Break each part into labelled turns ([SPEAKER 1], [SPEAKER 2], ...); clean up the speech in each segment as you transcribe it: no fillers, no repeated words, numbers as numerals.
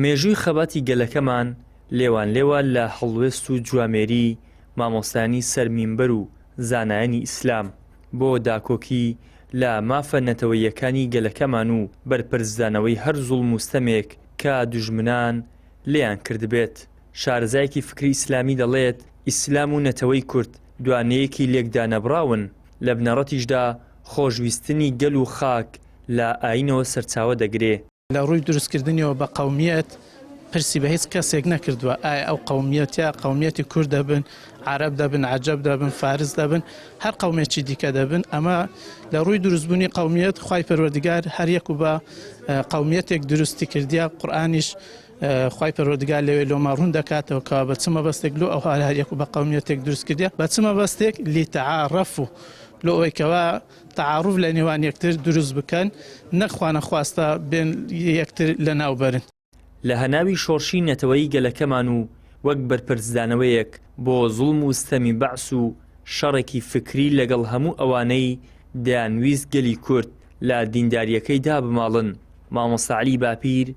[SPEAKER 1] مێژووی خەباتی گەلەکەمان لێوان لێوان لە هەڵوێست و جوامێری مامۆستانی سەرمینبەر و زانایانی ئیسلام بۆ داکۆکی لە مافە نەتەوەیەکانی گەلەکەمان و بەرپرسدانەوەی هەر زوڵم و ستەمێک کە دوژمنان لێیان کردبێت. شارەزایەکی فکری ئیسلامی دەڵێت ئیسلام و نەتەوەی کورد دوانەیەکی لێکدانەبراون، لە بنەڕەتیشدا خۆشویستنی گەل و خاک لە ئاینەوە سەرچاوە دەگرێ.
[SPEAKER 2] لە ڕووی دروستکردنیەوە بە قەومیەت پرسی بە هیچ کەسێک نەکردووە ئایا ئەو قەومیەتە قەومیەتی کورد دەبن، عەرەب دەبن، عەجەب دەبن، فارس دەبن، هەر قەومێکی دیکە دەبن. ئەمە لە ڕووی دروستبوونی قەومیەت خوای پەروەردگار هەر یەک و بە قەومیەتێک دروستی کردیە. قورئانیش خوای پەروەردگار لەوێ لۆمە ڕوون دەکاتەوە کە بە چ مەبەستێک لۆ ئەو هەر یەک و بە قەومیەتێک دروست کردیە، بە چ مەبەستێک لیتەعارەفوا لۆ ئەوەیەکەوە تعاڕوف لە نێوان یەکتر دروست بکەن، نەخوا نەخواستە بێن یەکتر لە ناوبەرن.
[SPEAKER 1] لە هەناوی شۆڕشی نەتەوەی گەلەکەمان و وەک بەرپرسدانەوەیەک بۆ زوڵم و ستەمی بەعس و شەڕێکی فکری لەگەڵ هەموو ئەوانەی دەیانویست گەلی کورد لە دینداریەکەیدا بماڵن، مامۆستا عەلی باپیر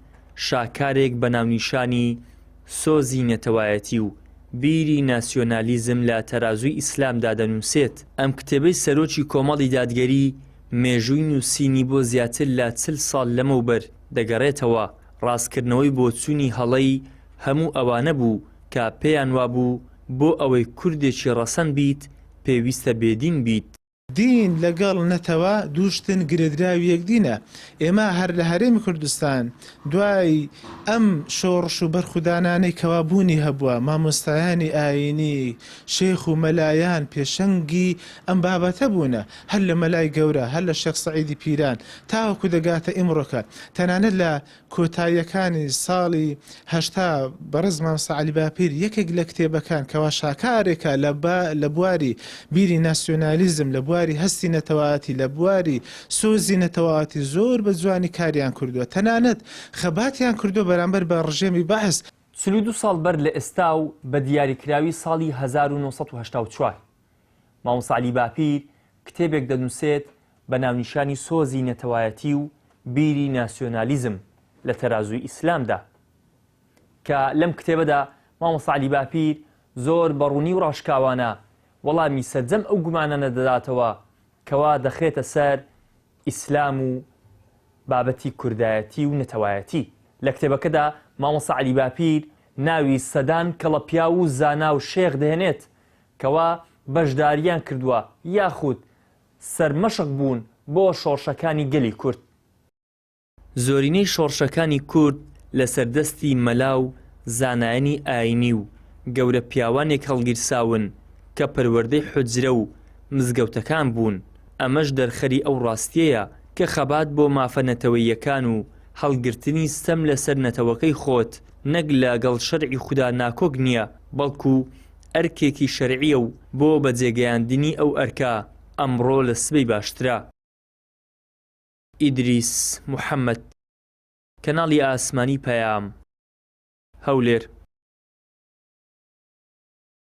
[SPEAKER 1] شاکارێک بە ناونیشانی سۆزی نەتەوایەتی و بیری ناسیۆنالیزم لە تەرازووی ئیسلامدا دەنووسێت. ئەم کتێبەی سەرۆکی کۆمەڵی دادگەری مێژووی نووسینی بۆ زیاتر لە 40 ساڵ لەمەوبەر دەگەڕێتەوە. ڕاستکردنەوەی بۆ چوونی هەڵەی هەموو ئەوانە بوو کە پێیان وابوو بۆ ئەوەی کوردێکی ڕەسەن بیت پێویستە بێدین بیت.
[SPEAKER 3] دین لەگەڵ نەتەوە دووشتن گرێدراوی یەکدینە. ئێمە هەر لە هەرێمی کوردستان دوای ئەم شۆڕش و بەرخودانانەی کەوابوونی هەبووە، مامۆستایانی ئاینی، شێخ و مەلایان پێشەنگی ئەم بابەتە بوونە، هەر لە مەلای گەورە، هەر لە شێخ سەعیدی پیران تاوەکو دەگاتە ئیمڕۆکە. تەنانەت لە کۆتاییەکانی ساڵی هەشتا بەڕێز مامۆستا عەلی باپیر یەکێک لە کتێبەکان کەوا شاکارێکە لە بواری بیری ناسیۆنالیزم، لە بواری هەستی نەتەوایەتی، لە بواری سۆزی نەتەوایەتی زۆر بە جوانی کاریان کردووە. تەنانەت خەباتیان کردووە بەرامبەر بە ڕژێمی بەعس.
[SPEAKER 1] 42 ساڵ بەر لە ئێستا و بە دیاریکراوی ساڵی 1984 مامۆستا عەلی باپیر کتێبێک دەنووسێت بە ناونیشانی سۆزی نەتەوایەتی و بیری ناسیۆنالیزم لە تەرازووی ئیسلامدا، کە لەم کتێبەدا مامۆستا عەلی باپیر زۆر بەڕوونی و ڕاشکاوانە وەڵامی سەرجەم ئەو گومانانە دەداتەوە کەوا دەخێتە سەر ئیسلام و بابەتی کوردایەتی و نەتەوایەتی. لە کتێبەکەدا مامۆستا عەلی باپیر ناوی سەدان کەڵەپیا و زانا و شێخ دەهێنێت کەوا بەشداریان کردووە یاخود سەرمەشق بوون بۆ شۆڕشەکانی گەلی کورد. زۆرینەی شۆڕشەکانی کورد لە سەردەستی مەلا و زانایانی ئاینی و گەورە پیاوانێک هەڵگیرساون کە پەروەردەی حوجرە و مزگەوتەکان بوون. ئەمەش دەرخەری ئەو ڕاستیەیە کە خەبات بۆ مافە نەتەوەیەکان و هەڵگرتنی ستەم لەسەر نەتەوەکەی خۆت نەک لەگەڵ شەرعی خودا ناکۆک نییە، بەڵکو ئەرکێکی شەرعیە و بۆ بەجێگەیاندنی ئەو ئەرکە ئەمڕۆ لە سبەی باشترە. ئیدریس محەممەد، کەناڵی ئاسمانی پەیام، هەولێر.